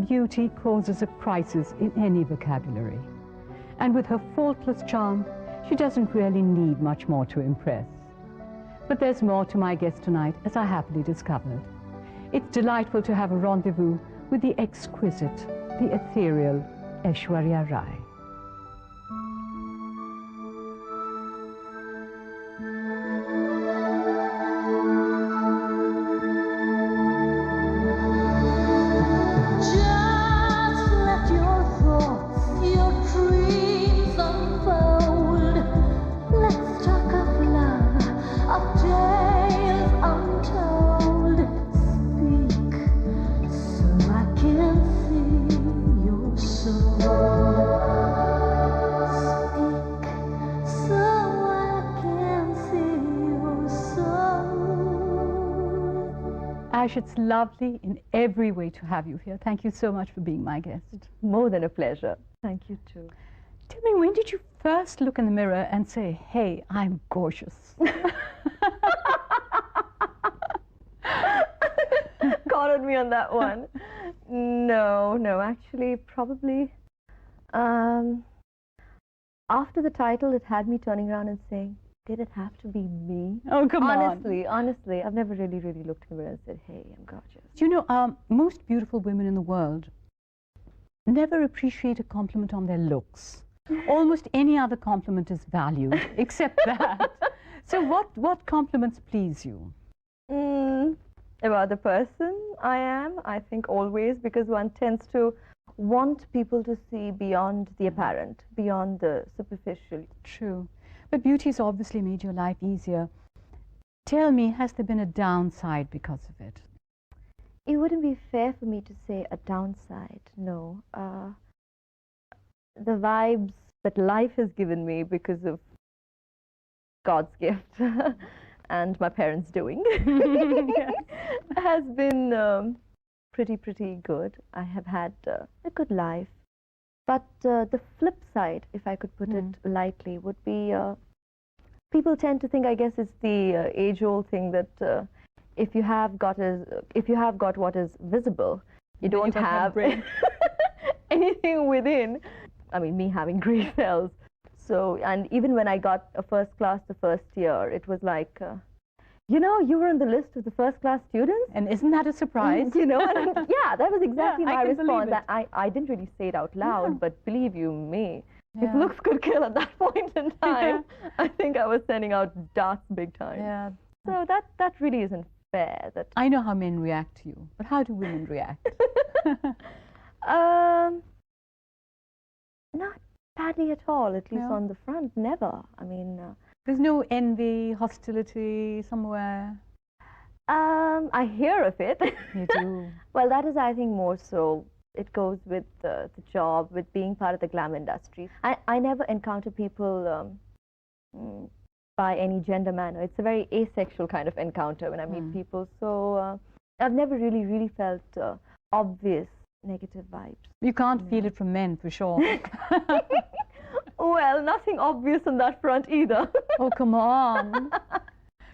beauty causes a crisis in any vocabulary. And with her faultless charm, she doesn't really need much more to impress. But there's more to my guest tonight, as I happily discovered. It's delightful to have a rendezvous with the exquisite, the ethereal Aishwarya Rai. Ash, it's lovely in every way to have you here. Thank you so much for being my guest. More than a pleasure. Thank you too. Tell me, when did you first look in the mirror and say, hey, I'm gorgeous? Cornered me on that one. No, actually, probably after the title, it had me turning around and saying, did it have to be me? Oh, come on. Honestly, I've never really looked in the mirror and said, hey, I'm gorgeous. You know, most beautiful women in the world never appreciate a compliment on their looks. Almost any other compliment is valued, except that. So what compliments please you? About the person I am, I think always, because one tends to want people to see beyond the apparent, beyond the superficial. True. But beauty has obviously made your life easier. Tell me, has there been a downside because of it? It wouldn't be fair for me to say a downside, no. The vibes that life has given me because of God's gift and my parents' doing has been pretty good. I have had a good life. But the flip side, if I could put it lightly, would be people tend to think, I guess it's the age-old thing that if you have got what is visible, you don't have anything within. I mean, me having grey cells. So, and even when I got a first class the first year, it was like, you know, you were on the list of the first-class students. And isn't that a surprise? You know, and yeah, that was exactly my response. I didn't really say it out loud, but believe you me, if looks could kill at that point in time, I think I was sending out darts big time. Yeah. So that really isn't fair. That I know how men react to you, but how do women react? Not badly at all, at least on the front, never. I mean... There's no envy, hostility somewhere? I hear of it. You do? Well, that is, I think, more so. It goes with the job, with being part of the glam industry. I never encounter people by any gender manner. It's a very asexual kind of encounter when I meet people. So I've never really felt obvious negative vibes. You can't feel it from men, for sure. Well, nothing obvious on that front either. Oh, come on.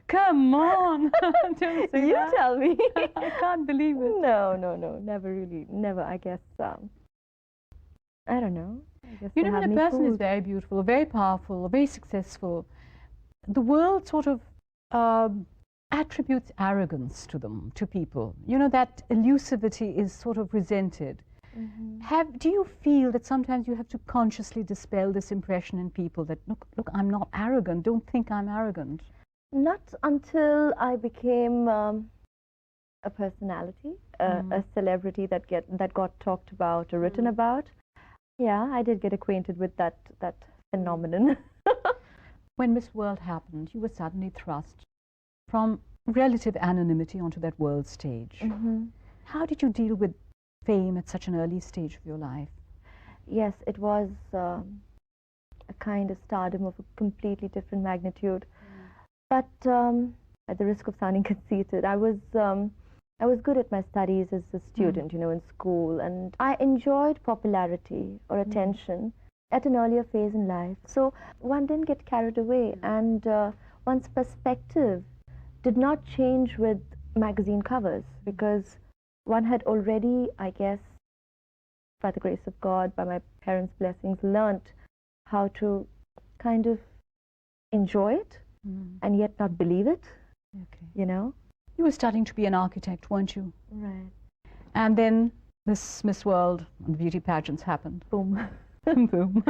Come on. Don't say you that. Tell me. I can't believe it. No, never really, never, I guess. I don't know. I guess you know, when a person is very beautiful, or very powerful, or very successful, the world sort of attributes arrogance to them, to people. You know, that elusivity is sort of resented. Do you feel that sometimes you have to consciously dispel this impression in people that, look, I'm not arrogant, don't think I'm arrogant? Not until I became a personality, a celebrity that got talked about or written about. Yeah, I did get acquainted with that phenomenon. When Miss World happened, you were suddenly thrust from relative anonymity onto that world stage. How did you deal with fame at such an early stage of your life? Yes, it was a kind of stardom of a completely different magnitude. But at the risk of sounding conceited, I was good at my studies as a student, you know, in school, and I enjoyed popularity or attention at an earlier phase in life. So one didn't get carried away, and one's perspective did not change with magazine covers, because one had already, I guess, by the grace of God, by my parents' blessings, learnt how to kind of enjoy it and yet not believe it, you know. You were studying to be an architect, weren't you? Right. And then this Miss World and the beauty pageants happened. Boom. Boom.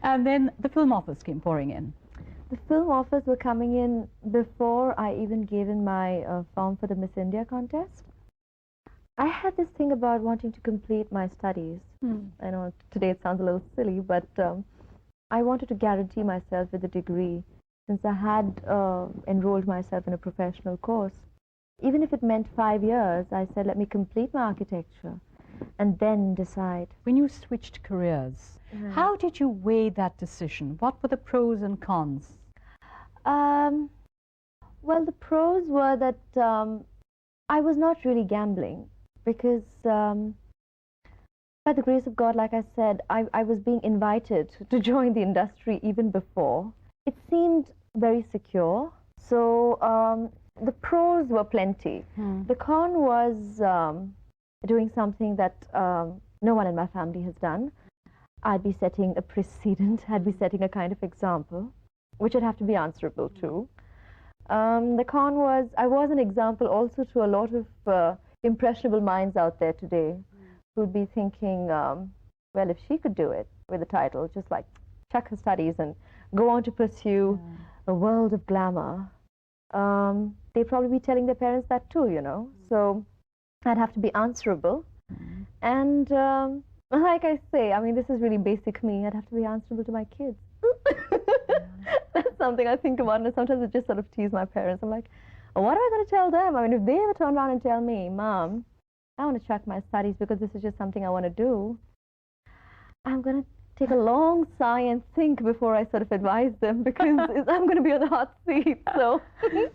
And then the film offers came pouring in. The film offers were coming in before I even gave in my form for the Miss India contest. I had this thing about wanting to complete my studies. I know today it sounds a little silly, but I wanted to guarantee myself with a degree since I had enrolled myself in a professional course. Even if it meant 5 years, I said, let me complete my architecture and then decide. When you switched careers, how did you weigh that decision? What were the pros and cons? Well, the pros were that I was not really gambling because by the grace of God, like I said, I was being invited to join the industry even before. It seemed very secure. So the pros were plenty. The con was doing something that no one in my family has done. I'd be setting a precedent, I'd be setting a kind of example, which I'd have to be answerable to. The con was, I was an example also to a lot of impressionable minds out there today who'd be thinking, well, if she could do it with a title, just like chuck her studies and go on to pursue a world of glamour, they'd probably be telling their parents that too, you know. So I'd have to be answerable. And like I say, I mean, this is really basic me. I'd have to be answerable to my kids. That's something I think about, and sometimes I just sort of tease my parents. I'm like, oh, what am I going to tell them? I mean, if they ever turn around and tell me, Mom, I want to chuck my studies because this is just something I want to do, I'm going to take a long sigh and think before I sort of advise them because I'm going to be on the hot seat. So.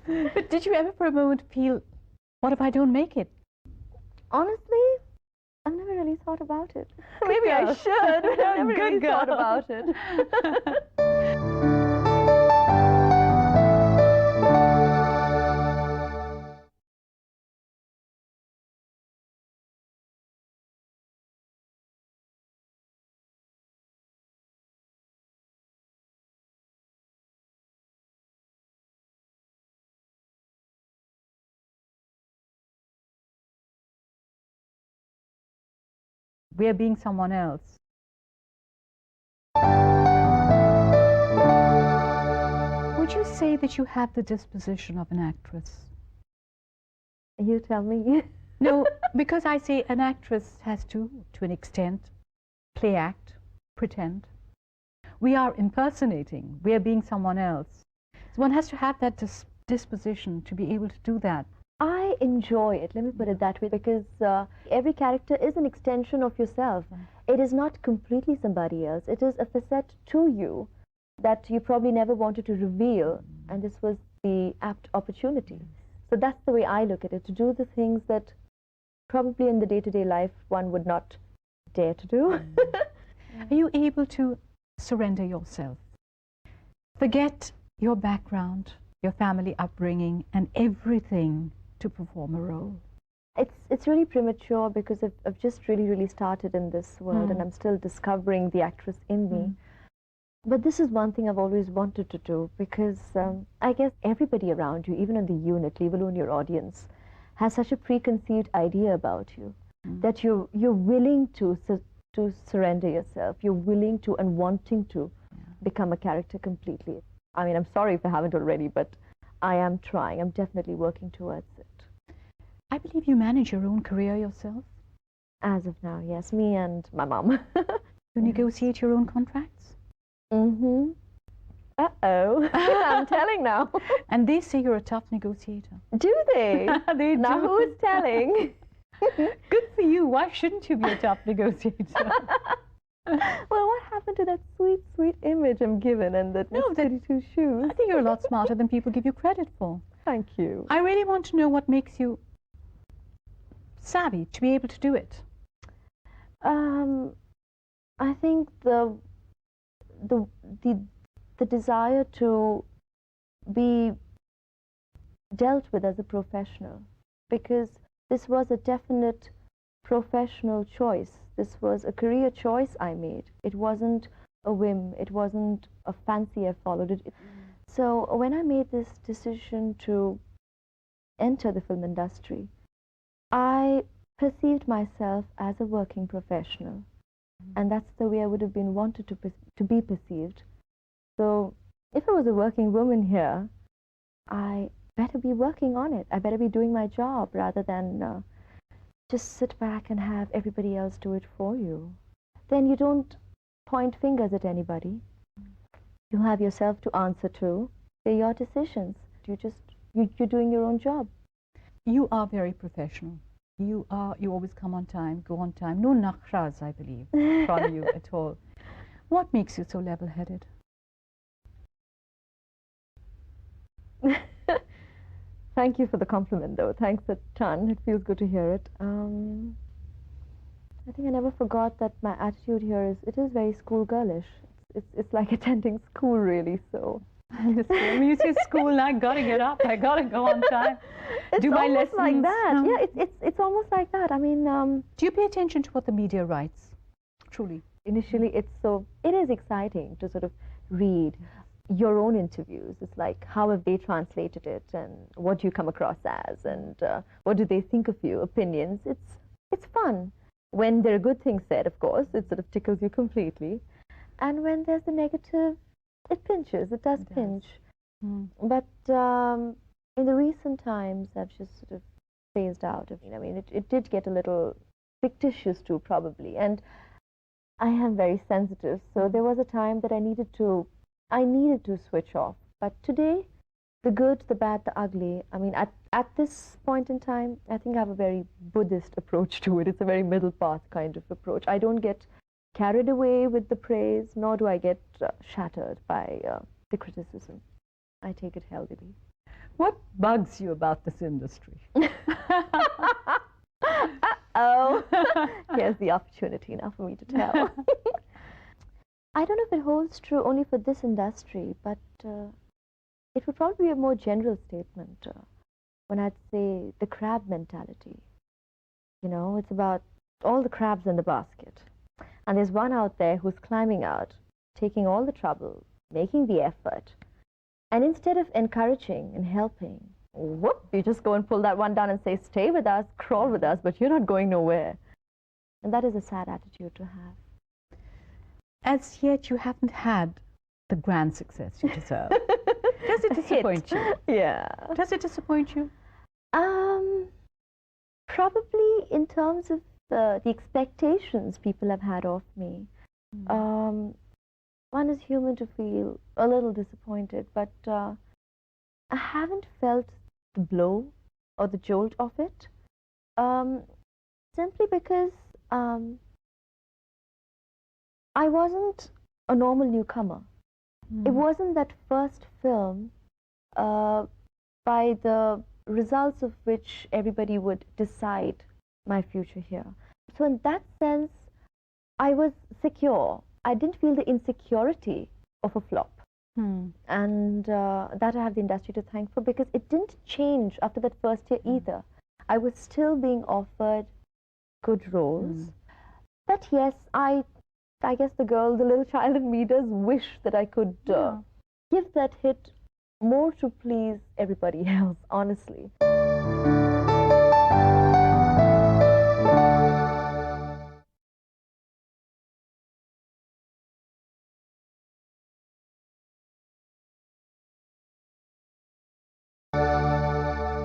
But did you ever for a moment feel, what if I don't make it? Honestly, I've never really thought about it. Maybe I should, but I've never really thought about it. We are being someone else. Would you say that you have the disposition of an actress? You tell me. No, because I say an actress has to an extent, play act, pretend. We are impersonating, we are being someone else. So one has to have that disposition to be able to do that. I enjoy it, let me put it that way, because every character is an extension of yourself. It is not completely somebody else. It is a facet to you that you probably never wanted to reveal, and this was the apt opportunity. So that's the way I look at it, to do the things that probably in the day-to-day life one would not dare to do. Are you able to surrender yourself? Forget your background, your family upbringing, and everything to perform a role? It's really premature because I've just really started in this world and I'm still discovering the actress in me. But this is one thing I've always wanted to do because I guess everybody around you, even in the unit, leave alone your audience, has such a preconceived idea about you that you're willing to surrender yourself. You're willing to and wanting to become a character completely. I mean, I'm sorry if I haven't already, but I am trying. I'm definitely working towards it. I believe you manage your own career yourself? As of now, yes. Me and my mom. You negotiate your own contracts? Uh-oh. I'm telling now. And they say you're a tough negotiator. Do they? They do. Now who's telling? Good for you. Why shouldn't you be a tough negotiator? Well, what happened to that sweet image I'm given and that No, that 32 shoes? I think you're a lot smarter than people give you credit for. Thank you. I really want to know what makes you savvy to be able to do it. I think the desire to be dealt with as a professional, because this was a definite professional choice. This was a career choice I made. It wasn't a whim. It wasn't a fancy I followed it. So when I made this decision to enter the film industry, I perceived myself as a working professional. And that's the way I would have been wanted to be perceived. So if I was a working woman here, I better be working on it. I better be doing my job rather than just sit back and have everybody else do it for you. Then you don't point fingers at anybody. You have yourself to answer to. They're your decisions. You're doing your own job. You are very professional. You always come on time, go on time. No nakhras, I believe, from you at all. What makes you so level-headed? Thank you for the compliment, though. Thanks a ton. It feels good to hear it. I think I never forgot that my attitude here is very schoolgirlish. It's like attending school, really. So. When you say school, I gotta get up. I gotta go on time. It's do my almost lessons. Like that. Yeah, it's almost like that. I mean, do you pay attention to what the media writes? Truly. Initially, it is exciting to sort of read your own interviews. It's like, how have they translated it, and what do you come across as, and what do they think of you? Opinions. It's fun when there are good things said. Of course, it sort of tickles you completely, and when there's the negative, it pinches. It does pinch. But in the recent times, I've just sort of phased out. I mean, it did get a little fictitious too, probably, and I am very sensitive. So there was a time that I needed to switch off. But today, the good, the bad, the ugly, I mean, at this point in time, I think I have a very Buddhist approach to it. It's a very middle path kind of approach. I don't get carried away with the praise, nor do I get shattered by the criticism. I take it healthily. What bugs you about this industry? Uh-oh. Here's the opportunity now for me to tell. I don't know if it holds true only for this industry, but it would probably be a more general statement when I'd say the crab mentality. You know, it's about all the crabs in the basket. And there's one out there who's climbing out, taking all the trouble, making the effort. And instead of encouraging and helping, whoop, you just go and pull that one down and say, stay with us, crawl with us, but you're not going nowhere. And that is a sad attitude to have. As yet, you haven't had the grand success you deserve. Does it disappoint you? Yeah. Does it disappoint you? Probably in terms of the expectations people have had of me. One is human to feel a little disappointed, but I haven't felt the blow or the jolt of it, simply because I wasn't a normal newcomer. It wasn't that first film by the results of which everybody would decide my future here. So in that sense, I was secure. I didn't feel the insecurity of a flop. And that I have the industry to thank for, because it didn't change after that first year either. I was still being offered good roles. But yes, I guess the little child in me does wish that I could give that hit more to please everybody else, honestly.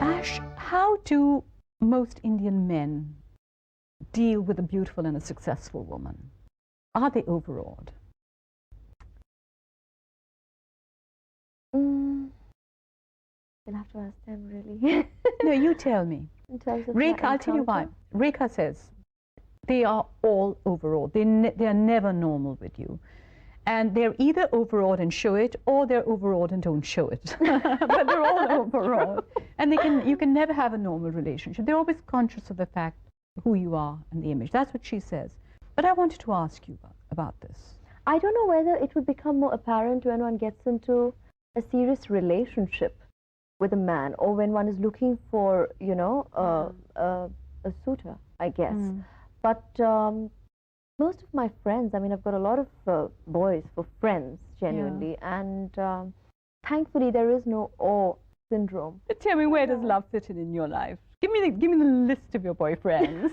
Ash, how do most Indian men deal with a beautiful and a successful woman? Are they overawed? You'll have to ask them, really. No, you tell me. In terms of Rekha, I'll tell you why. Rekha says they are all overawed. They are never normal with you. And they're either overawed and show it, or they're overawed and don't show it. But they're all overawed. And you can never have a normal relationship. They're always conscious of the fact who you are and the image. That's what she says. But I wanted to ask you about this. I don't know whether it would become more apparent when one gets into a serious relationship with a man, or when one is looking for, you know, a a suitor, I guess. But most of my friends, I mean, I've got a lot of boys for friends, genuinely, and thankfully there is no awe syndrome. Tell me, where does love fit in your life? Give me the list of your boyfriends.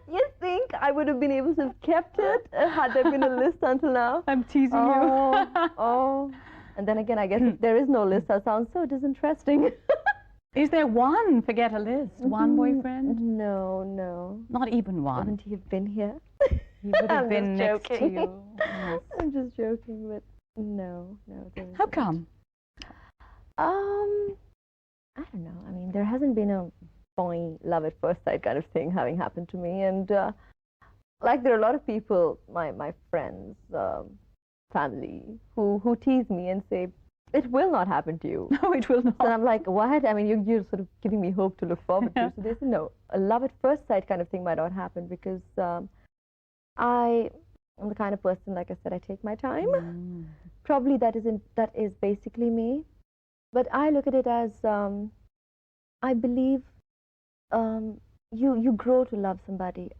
You think I would have been able to have kept it had there been a list until now? I'm teasing you. Oh. And then again, I guess if there is no list, that sounds so disinteresting. Is there one? Forget a list. One boyfriend? No. Not even one. Wouldn't he have been here? He would have been next to you. Yes. I'm just joking, but no. How come? I don't know. I mean, there hasn't been a boy love at first sight kind of thing having happened to me, and like there are a lot of people, my friends, family, who tease me and say, it will not happen to you. No, it will not. And I'm like, what? I mean, you're sort of giving me hope to look forward to. So they say, no, a love at first sight kind of thing might not happen because I am the kind of person, like I said, I take my time. Probably that is basically me. But I look at it as, I believe you grow to love somebody.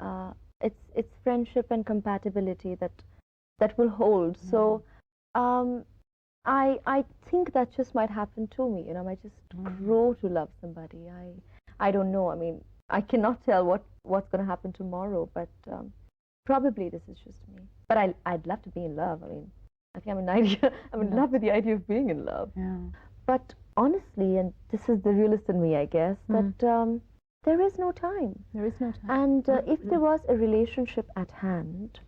It's friendship and compatibility that will hold. So I think that just might happen to me. You know, I might just grow to love somebody. I don't know. I mean, I cannot tell what's going to happen tomorrow, but probably this is just me. But I'd love to be in love. I mean, I think I'm in love with the idea of being in love. Yeah. But honestly, and this is the realist in me, I guess, that there is no time. There is no time. And if there was a relationship at hand,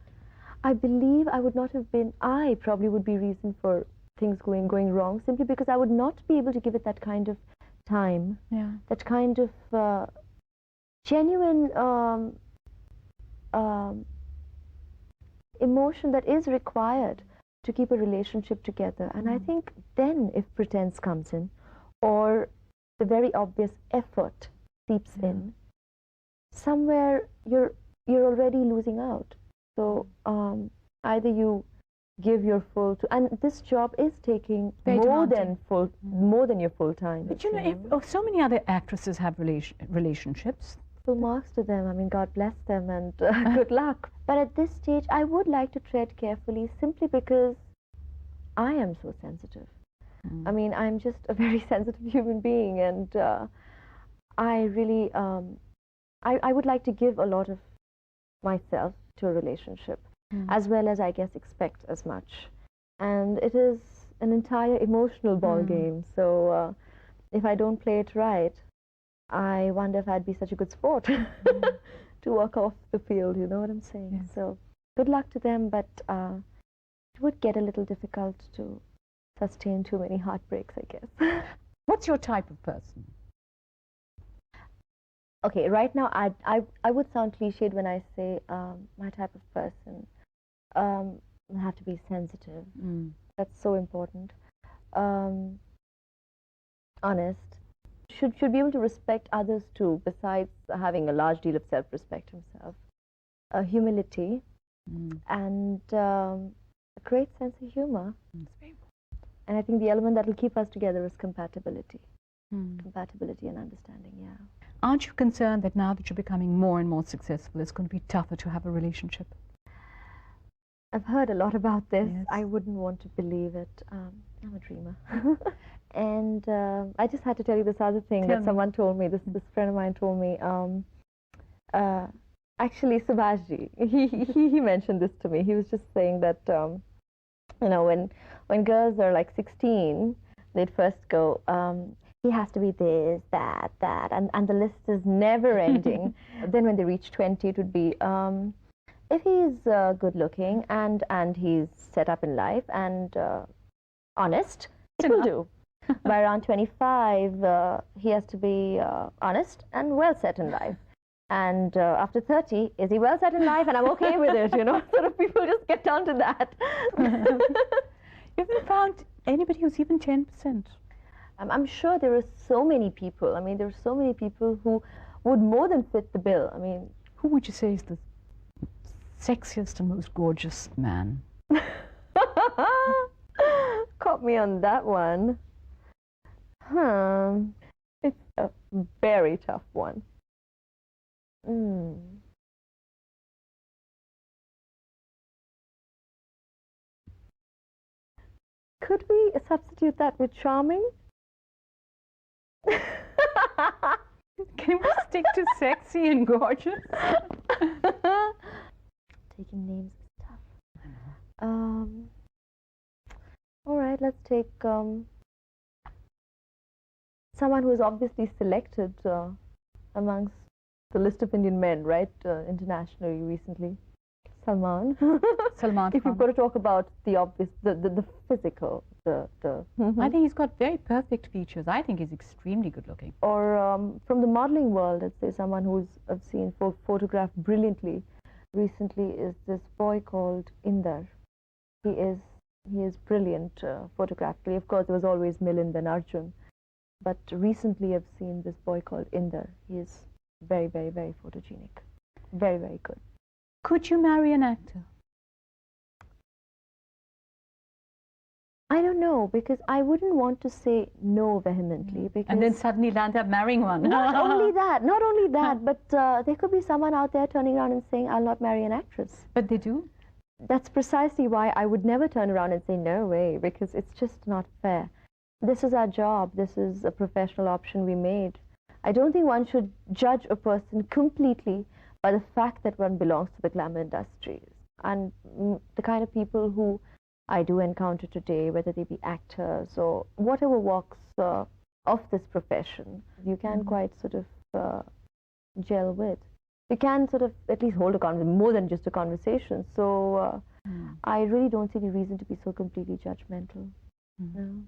I believe I probably would be reason for things going wrong, simply because I would not be able to give it that kind of time, that kind of genuine emotion that is required to keep a relationship together. And I think then if pretense comes in, or the very obvious effort seeps in, somewhere you're already losing out. So either you give your full to, and this job is taking more than your full time. But you know, if so many other actresses have relationships. Full marks to them. I mean, God bless them, and good luck. But at this stage, I would like to tread carefully, simply because I am so sensitive. I mean, I'm just a very sensitive human being, and I really, I would like to give a lot of myself to a relationship, as well as, I guess, expect as much. And it is an entire emotional ball game. So if I don't play it right, I wonder if I'd be such a good sport to walk off the field, you know what I'm saying? Yes. So good luck to them, but it would get a little difficult to sustain too many heartbreaks, I guess. What's your type of person? Okay, right now I would sound cliched when I say my type of person will have to be sensitive. That's so important. Honest. Should be able to respect others too, besides having a large deal of self-respect himself. Humility and a great sense of humor. And I think the element that will keep us together is compatibility. Compatibility and understanding, Aren't you concerned that now that you're becoming more and more successful, it's going to be tougher to have a relationship? I've heard a lot about this. Yes. I wouldn't want to believe it. I'm a dreamer. And I just had to tell you this other thing that someone told me, this friend of mine told me. Actually, Subhashji, he mentioned this to me. He was just saying that, you know, when girls are like 16, they'd first go, he has to be this, that, and the list is never ending. Then when they reach 20, it would be, if he's good looking and he's set up in life and honest, it will do. By around 25, he has to be honest and well set in life. And after 30, is he well set in life? And I'm okay with it, you know. Sort of people just get down to that. You haven't found anybody who's even 10%? I'm sure there are so many people. I mean, there are so many people who would more than fit the bill. I mean, who would you say is the sexiest and most gorgeous man? Caught me on that one. It's a very tough one. Mm. Could we substitute that with charming? Can we stick to sexy and gorgeous? Taking names is tough. All right, let's take someone who is obviously selected amongst the list of Indian men, right, internationally recently. Salman. Salman If Khan. you've got to talk about the obvious, the physical, I think he's got very perfect features. I think he's extremely good looking. Or from the modeling world, let's say someone who's I've seen photographed brilliantly recently is this boy called Inder. He is brilliant photographically. Of course, there was always Milind and Arjun, but recently I've seen this boy called Inder. He is very, very, very photogenic, very, very good. Could you marry an actor? I don't know, because I wouldn't want to say no vehemently. Because And then suddenly land up marrying one. not only that, but there could be someone out there turning around and saying, I'll not marry an actress. But they do. That's precisely why I would never turn around and say, no way, because it's just not fair. This is our job. This is a professional option we made. I don't think one should judge a person completely by the fact that one belongs to the glamour industry. And the kind of people who I do encounter today, whether they be actors or whatever walks of this profession, you can quite sort of gel with. You can sort of at least hold a conversation, more than just a conversation. So I really don't see any reason to be so completely judgmental. No.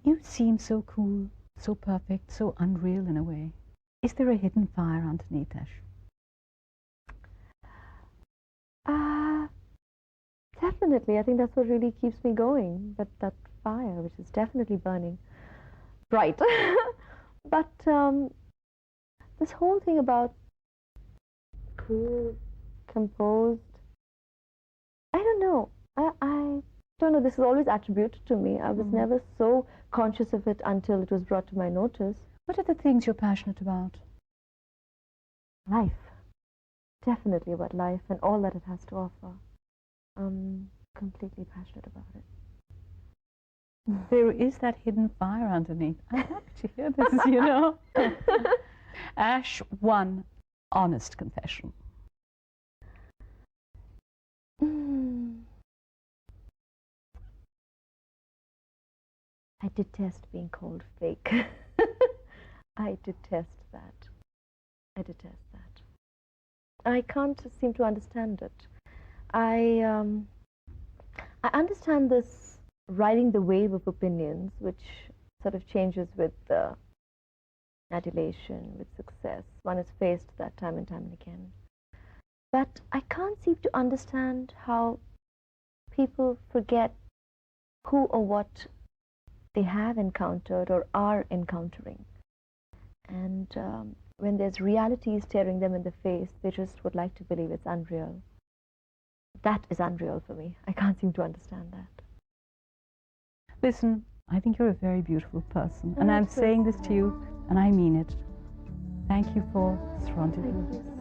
You seem so cool, so perfect, so unreal in a way. Is there a hidden fire underneath, Ash? Definitely. I think that's what really keeps me going, that fire, which is definitely burning bright. But this whole thing about cool, composed, I don't know. I don't know. This is always attributed to me. I was never so conscious of it until it was brought to my notice. What are the things you're passionate about? Life. Definitely about life and all that it has to offer. I'm completely passionate about it. There is that hidden fire underneath. I'm happy to hear this, you know. Ash, one honest confession. I detest being called fake. I detest that. I detest that. I can't seem to understand it. I understand this riding the wave of opinions, which sort of changes with adulation, with success. One is faced that time and time again. But I can't seem to understand how people forget who or what they have encountered or are encountering. And when there's reality staring them in the face, they just would like to believe it's unreal. That is unreal for me. I can't seem to understand that. Listen, I think you're a very beautiful person. And I'm saying this to you, and I mean it. Thank you for this rendezvous. Thank you.